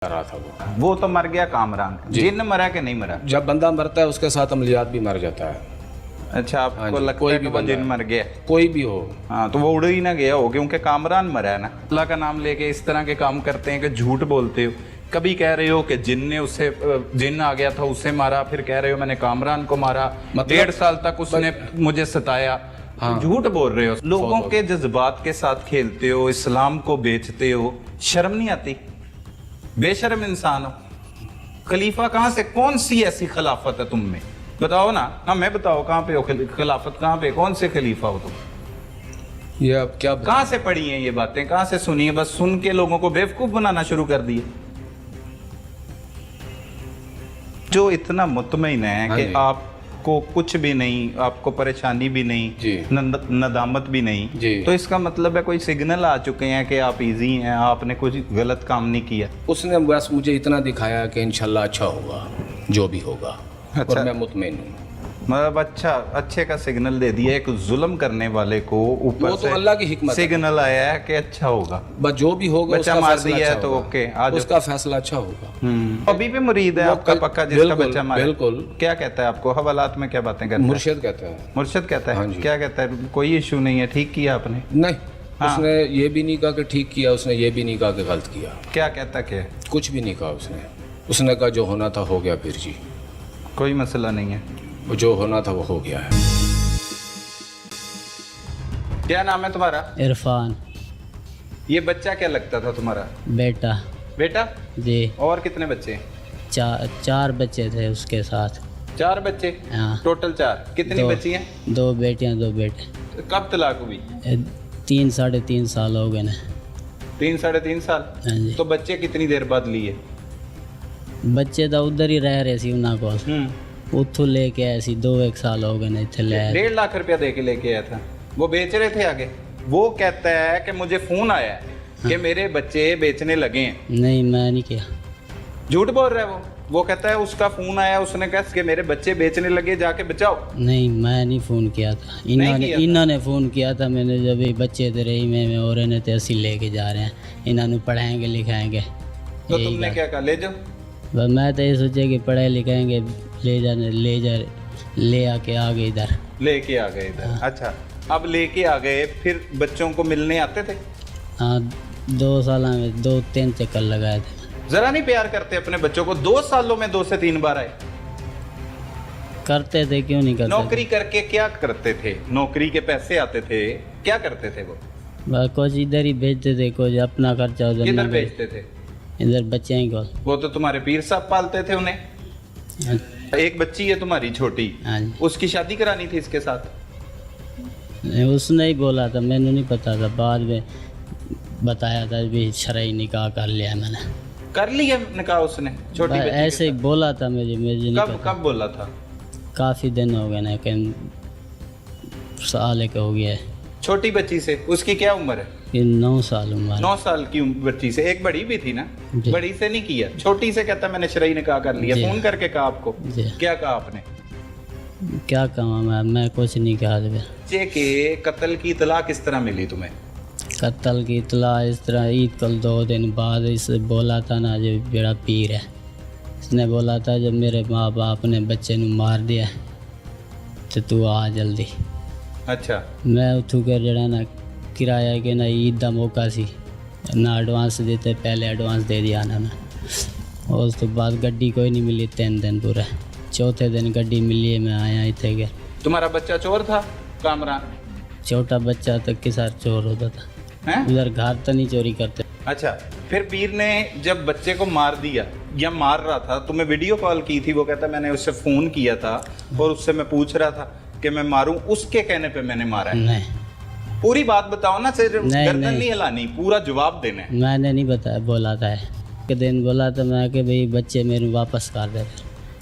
कर रहा था वो तो मर गया कामरान। जिन्न मरा कि नहीं मरा? जब बंदा मरता है उसके साथ अमलियात भी मर जाता है। अच्छा, आपको जी, लगता कोई है भी कि वो बंदा जिन मर गया? कोई भी हो। हाँ, तो वो उड़ ही ना गया हो क्योंकि कामरान मरा है ना। अल्लाह का नाम लेके इस तरह के काम करते हैं कि झूठ बोलते हो। कभी कह रहे हो कि जिन आ गया था उसे मारा, फिर कह रहे हो मैंने कामरान को मारा, मतलब 1.5 साल तक उसने मुझे सताया। हाँ। झूठ बोल रहे हो, लोगों के जज्बात के साथ खेलते हो, इस्लाम को बेचते हो। शर्म नहीं आती? बेशर्म इंसान हो। खलीफा कहाँ से, कौन सी ऐसी खिलाफत है तुम में? बताओ ना, हमें बताओ कहाँ पे हो खिलाफत, कहाँ पे, कौन से खलीफा हो तुम? ये अब क्या कहाँ से पढ़ी हैं ये बातें, कहाँ से सुनी है? बस सुन के लोगों को बेवकूफ बनाना शुरू कर दिए। जो इतना मुतमईन है हाँ कि जी। आपको कुछ भी नहीं, आपको परेशानी भी नहीं, जी। नदामत भी नहीं, जी। तो इसका मतलब है कोई सिग्नल आ चुके हैं कि आप इजी हैं, आपने कुछ गलत काम नहीं किया। उसने बस मुझे इतना दिखाया कि इंशाल्लाह अच्छा होगा जो भी होगा। अच्छा। और मैं मुतमईन हूँ। मतलब अच्छे का सिग्नल दे दिया। एक जुल्म करने वाले को ऊपर वो तो से अल्लाह की हिकमत है। सिग्नल आया है कि अच्छा होगा। बस जो भी होगा बच्चा उसका मार फैसला दिया है अच्छा तो होगा। ओके, आज उसका फैसला अच्छा होगा। अभी भी मुरीद है वो आपका कल- पक्का जिसका बिल्कुल, बच्चा मारा? बिल्कुल। क्या कहता है आपको? हवालात में क्या बातें करता है? मुर्शिद कहते हैं। मुर्शिद कहता हाँ है? जी। क्या कहता है? कोई इशू नहीं है, ठीक किया आपने? नहीं, हाँ। उसने ये भी नहीं कहा कि ठीक किया, उसने ये भी नहीं कहा कि गलत किया। क्या कहता क्या? कुछ भी नहीं कहा उसने कहा जो होना था हो गया फिर जी। कोई मसला नहीं है। वो जो होना था वो हो गया है। क्या नाम है तुम्हारा? इरफान। ये बच्चा क्या लगता था तुम्हारा? बेटा। बेटा? जी। और कितने बच्चे? चार बच्चे थे उसके साथ। 4 बच्चे? हाँ। टोटल 4। कितनी दो। बच्ची हैं? 2 बेटियां 2 बेटे। कब तलाक हुई? 3 साढ़े 3 साल हो गए ने। 3 साढ़े 3 साल? हाँ जी। तो बच्चे कितनी देर बाद लिए? बच्चे तो उधर ही रह रहे सी उन्होंने को उतो लेके आए सी। 2-1 साल हो गए ने इतने ले आए। 1.5 लाख रुपया दे के लेके आया था। वो बेच रहे थे आगे? वो कहता है कि मुझे फोन आया है कि मेरे बच्चे बेचने लगे हैं। नहीं, मैं नहीं किया। झूठ बोल रहा है वो कहता है उसका फोन आया, उसने कहा कि मेरे बच्चे बेचने लगे, जाके बचाओ। नहीं, मैं नहीं फ़ोन किया था। इन्होंने फ़ोन किया था। मैंने जब ये बच्चे थे रही में और इन्हें तो ऐसे लेके जा रहे हैं, इन्होंने पढ़ाएंगे लिखाएंगे। तो तुमने क्या कहा? ले जाओ। बस मैं तो ये सोचे कि पढ़ाए लिखाएंगे, ले आके आ गए इधर। लेके आ गए इधर? अच्छा, अब लेके आ गए, फिर बच्चों को मिलने आते थे? हाँ, 2 साल में 2-3 चक्कर लगाए थे। जरा नहीं प्यार करते अपने बच्चों को? 2 सालों में 2 से 3 बार आए? करते थे, क्यों नहीं करते? नौकरी करके क्या करते थे? नौकरी के पैसे आते थे, क्या करते थे वो? बस कुछ इधर ही भेजते थे, कुछ अपना खर्चा उधर किधर ना भेजते थे? इधर बच्चे ही को। वो तो तुम्हारे पीर साहब पालते थे उन्हें। एक बच्ची है तुम्हारी छोटी, हाँ जी। उसकी शादी करानी थी इसके साथ? नहीं, उसने ही बोला था, मैंने नहीं पता था। बाद में बताया था भी शरई निकाह कर लिया मैंने। कर लिया निकाह उसने छोटी बच्ची के ऐसे ही साथ? बोला था मुझे नहीं कब पता। कब बोला था? काफ़ी दिन हो गए ना, कहीं साल एक हो गया है। छोटी बच्ची से? उसकी क्या उम्र है? ये 9 साल उम्र है। 9 साल की बच्ची से? एक बड़ी भी थी ना? जी। बड़ी से नहीं किया, छोटी से कहता मैंने शरई निकाह कर लिया। जी। फोन करके कहा आपको? जी। क्या कहा आपने? क्या कहा मैं कुछ नहीं कहा था। बच्चे के कत्ल की इतला किस तरह मिली तुम्हें? कत्ल की इतला इस तरह ईद कल 2 दिन बाद इसे बोला था ना, जो बड़ा पीर है, इसने बोला था जब मेरे माँ बाप ने बच्चे ਨੂੰ मार दिया तो तू आ जल्दी। अच्छा। मैं उठू कर जड़ा ना किराया के ना ईद का मौका सी ना एडवांस देते, पहले एडवांस दे दिया ना उस तो बाद गड्डी कोई नहीं मिली 3 दिन पूरा। चौथे दिन गड्डी मिली है, मैं आया इतने गया। तुम्हारा बच्चा चोर था कामरान? छोटा बच्चा तक के साथ चोर होता था। हैं? उधर घर तो नहीं चोरी करते। अच्छा, फिर पीर ने जब बच्चे को मार दिया या मार रहा था, तुम्हें वीडियो कॉल की थी? वो कहता मैंने उससे फोन किया था और उससे मैं पूछ रहा था कि मैं मारूं, उसके कहने पे मैंने मारा है। नहीं, पूरी बात बताओ ना, सिर्फ नहीं, गर्दन नहीं। नहीं हिलानी, पूरा जवाब देना है। मैंने नहीं बताया, बोला था एक दिन बोला था मैं कि भाई बच्चे मेरे वापस कर दे।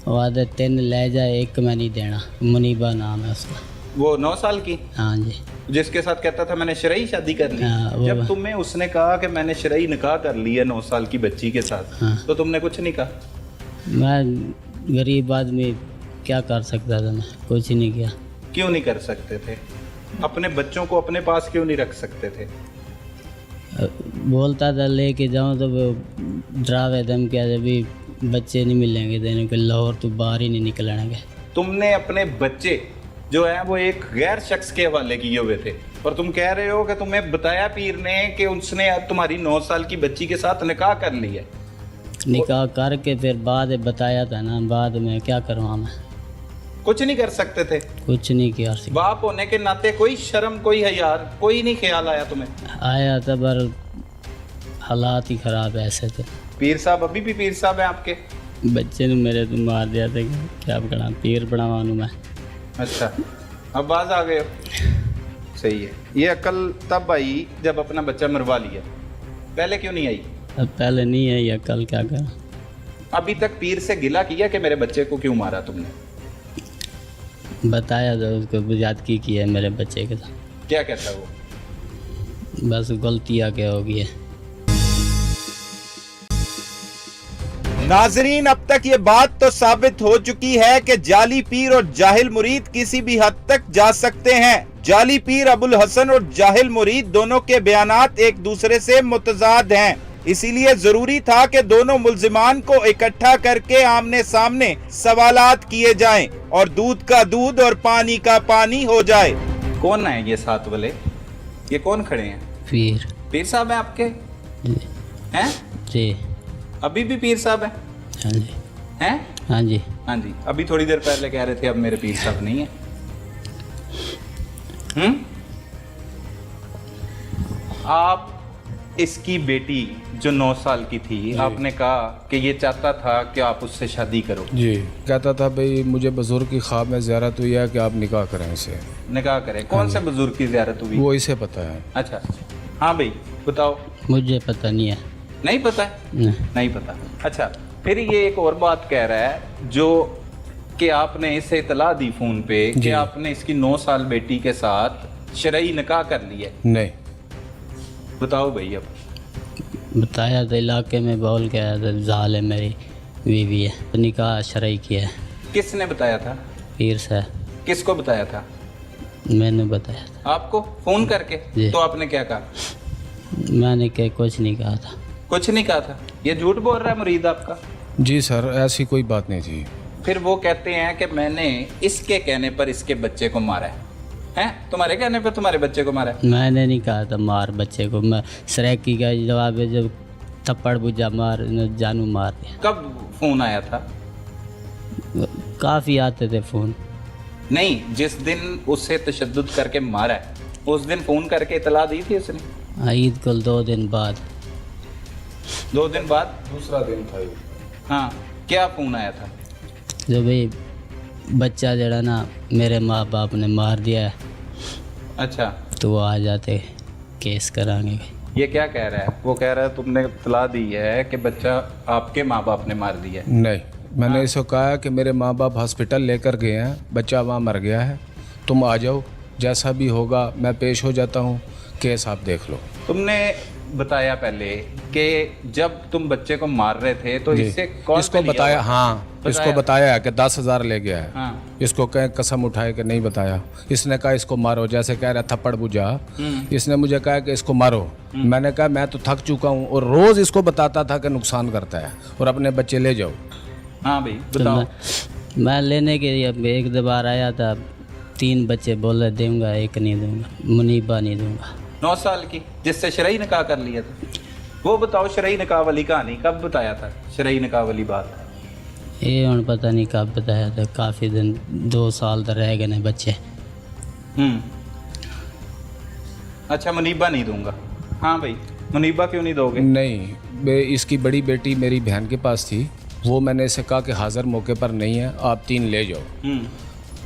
वो आधे 3 ले जाए, 1 मैं नहीं देना। मुनीबा नाम है उसका। वो 9 साल की हाँ जी। जिसके साथ कहता था मैंने शरई शादी कर ली? हाँ, वो जब तुम्हें उसने कहा कि मैंने शरई निकाह कर लिया 9 साल की बच्ची के साथ, हाँ। तो तुमने कुछ नहीं कहा? मैं गरीब आदमी क्या कर सकता था, मैं कुछ नहीं किया। क्यों नहीं कर सकते थे? अपने बच्चों को अपने पास क्यों नहीं रख सकते थे? बोलता था लेके जाऊँ तो वो डरावे धमकिया भी बच्चे नहीं मिलेंगे देने को, लाहौर तो बाहर ही नहीं निकलेंगे। तुमने अपने बच्चे जो है वो एक गैर शख्स के हवाले किए हुए थे और तुम कह रहे हो कि तुम्हें बताया पीर ने कि उसने तुम्हारी 9 साल की बच्ची के साथ निकाह कर लिया। निकाह करके फिर बाद में बताया था ना, बाद में क्या करवा मैं, कुछ नहीं कर सकते थे? कुछ नहीं किया। बाप होने के नाते कोई शर्म, कोई हया, कोई नहीं ख्याल आया तुम्हें? आया था पर हालात ही ख़राब ऐसे थे। पीर साहब अभी भी पीर साहब हैं आपके? बच्चे ने मेरे तो मार दिया था, क्या बना पीर बनावा मैं। अच्छा, अब बाज आ गए हो, सही है। ये अकल तब आई जब अपना बच्चा मरवा लिया, पहले क्यों नहीं आई? अब पहले नहीं है या कल क्या करा। अभी तक पीर से गिला किया कि मेरे बच्चे को क्यों मारा तुमने? बताया था उसको, बुझादगी की है मेरे बच्चे के साथ। क्या कहता वो? बस गलती आगे हो गई है। नाजरीन, अब तक ये बात तो साबित हो चुकी है कि जाली पीर और जाहिल मुरीद किसी भी हद तक जा सकते हैं। जाली पीर अबुल हसन और जाहिल मुरीद दोनों के बयानात एक दूसरे से मुतजाद हैं, इसीलिए जरूरी था कि दोनों मुल्जिमान को इकट्ठा करके आमने सामने सवालात किए जाएं और दूध का दूध और पानी का पानी हो जाए। कौन है ये साथ वाले? ये कौन खड़े हैं? पीर साहब हैं आपके? जी हैं? जी। अभी भी पीर साहब हैं? हाँ जी। हैं? हाँ जी। हाँ जी। अभी थोड़ी देर पहले कह रहे थे अब मेरे पीर साहब नहीं है। आप इसकी बेटी जो 9 साल की थी, आपने कहा कि ये चाहता था कि आप उससे शादी करो। जी, कहता था भाई मुझे बुजुर्ग की ख्वाब में ज़ियारत हुई है कि आप निकाह करें इसे। निकाह करें? कौन से बुजुर्ग की ज़ियारत हुई? वो इसे पता है। अच्छा, हाँ भाई बताओ। मुझे पता नहीं है। नहीं पता है? नहीं पता। अच्छा, फिर ये एक और बात कह रहा है जो कि आपने इसे इतला दी फोन पे कि आपने इसकी 9 साल बेटी के साथ शरई निकाह कर लिया। नहीं। बताओ भाई। अब बताया था, इलाके में बोल के आया था जाल है मेरी बीवी है, तो निकाह शरई किया है। किसने बताया था? पीर से। किसको बताया था? मैंने बताया था। आपको फोन करके? तो आपने क्या कहा? मैंने क्या कुछ नहीं कहा था। कुछ नहीं कहा था? ये झूठ बोल रहा है मुरीद आपका? जी सर, ऐसी कोई बात नहीं थी। फिर वो कहते हैं कि मैंने इसके कहने पर इसके बच्चे को मारा है। हैं? तुम्हारे कहने पर तुम्हारे बच्चे को मारा है? मैंने नहीं कहा था मार बच्चे को। मैं सरेकी का जवाब है, जब थप्पड़ बुझा मार जानू मार दिया। कब फोन आया था? काफ़ी आते थे फ़ोन। नहीं, जिस दिन उससे तशद्दुद करके मारा है उस दिन फ़ोन करके इतला दी थी उसने? ईद को 2 दिन बाद। 2 दिन बाद? दूसरा दिन था ये। हाँ, क्या फ़ोन आया था? जो भाई बच्चा जड़ा ना मेरे माँ बाप ने मार दिया है। अच्छा, तो वो आ जाते केस कराएंगे। ये क्या कह रहा है? वो कह रहा है तुमने इतला दी है कि बच्चा आपके माँ बाप ने मार दिया है। नहीं, मैंने इसको कहा कि मेरे माँ बाप हॉस्पिटल लेकर गए हैं, बच्चा वहाँ मर गया है, तुम आ जाओ, जैसा भी होगा मैं पेश हो जाता हूँ, केस आप देख लो। तुमने बताया पहले कि जब तुम बच्चे को मार रहे थे तो इससे कौन इसको बताया? हाँ, इसको बताया है कि 10,000 ले गया है। हाँ। इसको कहीं कसम उठाए कि नहीं बताया। इसने कहा इसको मारो, जैसे कह रहा थप्पड़ बुझा। इसने मुझे कहा कि इसको मारो। मैंने कहा मैं तो थक चुका हूँ, और रोज़ इसको बताता था कि नुकसान करता है और अपने बच्चे ले जाओ। हाँ भाई तो बताओ। मैं लेने के लिए एक बार आया था, 3 बच्चे बोले दूंगा, एक नहीं दूंगा, मुनीबा नहीं दूंगा। 9 साल की जिससे शरई निकाह कर लिया था, वो बताओ शरई निकाह वाली कहानी कब बताया था? शरई निकाह वाली बात ये ਹੁਣ पता नहीं कब बताया था। काफ़ी दिन 2 साल तक रह गए ने बच्चे। अच्छा, मुनीबा नहीं दूंगा। हाँ भाई, मुनीबा क्यों नहीं दोगे? नहीं, इसकी बड़ी बेटी मेरी बहन के पास थी, वो मैंने इसे कहा कि हाजिर मौके पर नहीं है, आप 3 ले जाओ।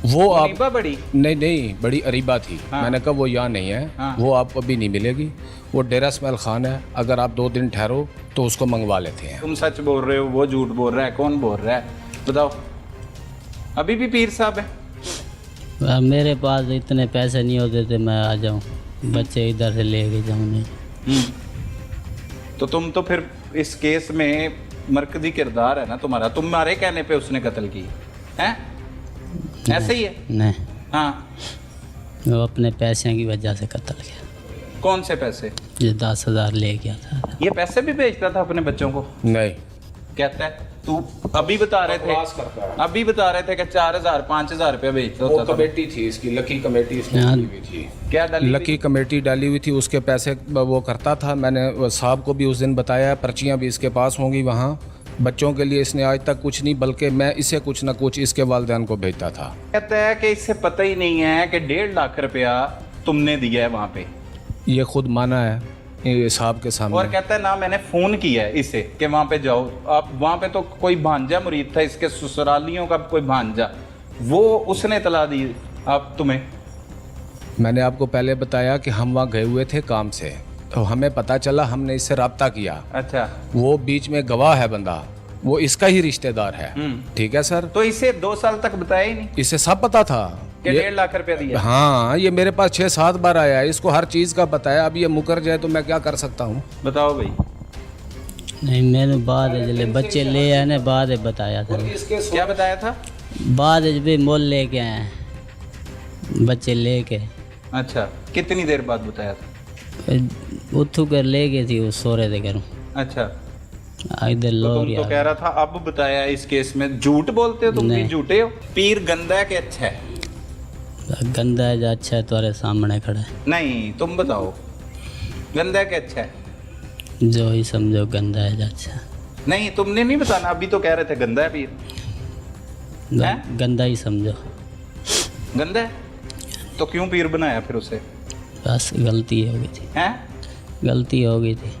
वो आप मुनीबा बड़ी? नहीं, बड़ी अरीबा थी। हाँ। मैंने कहा वो यहाँ नहीं है। हाँ। वो आपको अभी नहीं मिलेगी। वो डेरा इस्माइल खान है, अगर आप 2 दिन ठहरो तो उसको मंगवा लेते हैं। तुम सच बोल रहे हो, वो झूठ बोल रहा है? कौन बोल रहा है बताओ? अभी भी पीर साहब है? अब मेरे पास इतने पैसे नहीं होते थे मैं आ जाऊं, बच्चे इधर से ले के जाऊं। नहीं तो तुम तो फिर इस केस में मरकजी किरदार है ना तुम्हारा। तुम्हारे कहने पे उसने कत्ल की है? ऐसे ही है? नहीं, हाँ। वो अपने पैसे की वजह से कत्ल किया। कौन से पैसे? जो 10,000 ले गया था। ये पैसे भी भेजता था अपने बच्चों को? नहीं। कहता है तू अभी बता रहे थे कि 4,000 5,000 रुपया भेजता वो होता था। कमेटी थी इसकी, लकी कमेटी इसने हाँ। डाली हुई थी। क्या डाली? लकी कमेटी डाली हुई थी, उसके पैसे वो करता था। मैंने वो साहब को भी उस दिन बताया, पर्चियां भी इसके पास होंगी वहाँ। बच्चों के लिए इसने आज तक कुछ नहीं, बल्कि मैं इसे कुछ ना कुछ इसके वालिदैन को भेजता था। कहता है कि इससे पता ही नहीं है कि 1.5 लाख रुपया तुमने दिया है वहाँ पे। ये खुद माना है ये साहब के और सामने। कहता है ना मैंने फोन किया है इसे कि वहाँ पे जाओ। आप वहाँ पे तो कोई भांजा मुरीद था इसके ससुरालियों का, कोई भांजा, वो उसने तला दी आप तुम्हें। मैंने आपको पहले बताया कि हम वहाँ गए हुए थे काम से, तो हमें पता चला, हमने इससे रब्ता किया। अच्छा। वो बीच में गवाह है बंदा, वो इसका ही रिश्तेदार है। ठीक है सर। तो इसे 2 साल तक बताया ही नहीं इसे सब पता था कि 1.5 लाख रुपया दिया? हाँ, ये मेरे पास 6-7 बार आया है, इसको हर चीज़ का पता है। अब ये मुकर जाए तो मैं क्या कर सकता हूँ? बताओ भाई। नहीं, मैंने बाद में जब बच्चे ले आए ना, बाद में बताया था। क्या बताया था? बाद में भी मोल लेके आए बच्चे लेके। अच्छा, कितनी देर बाद बताया था? उठू कर ले गई थी उस सोरे दे घरों। अच्छा, इधर तो लोग तुम तो कह रहा था अब बताया। इस केस में झूठ बोलते हो तुम भी, नहीं। झूठे हो। पीर गंदा है कि अच्छा है? गंदा है जो अच्छा है तुम्हारे सामने खड़ा है। नहीं, तुम बताओ गंदा है कि अच्छा है? जो ही समझो गंदा है जो अच्छा है। नहीं, तुमने नहीं बताना। अभी तो कह रहे थे गंदा है पीर। हैं? गंदा ही समझो। गंदा है तो क्यों पीर बनाया फिर उसे? बस गलती हो गई थी। हैं? गलती हो गई थी।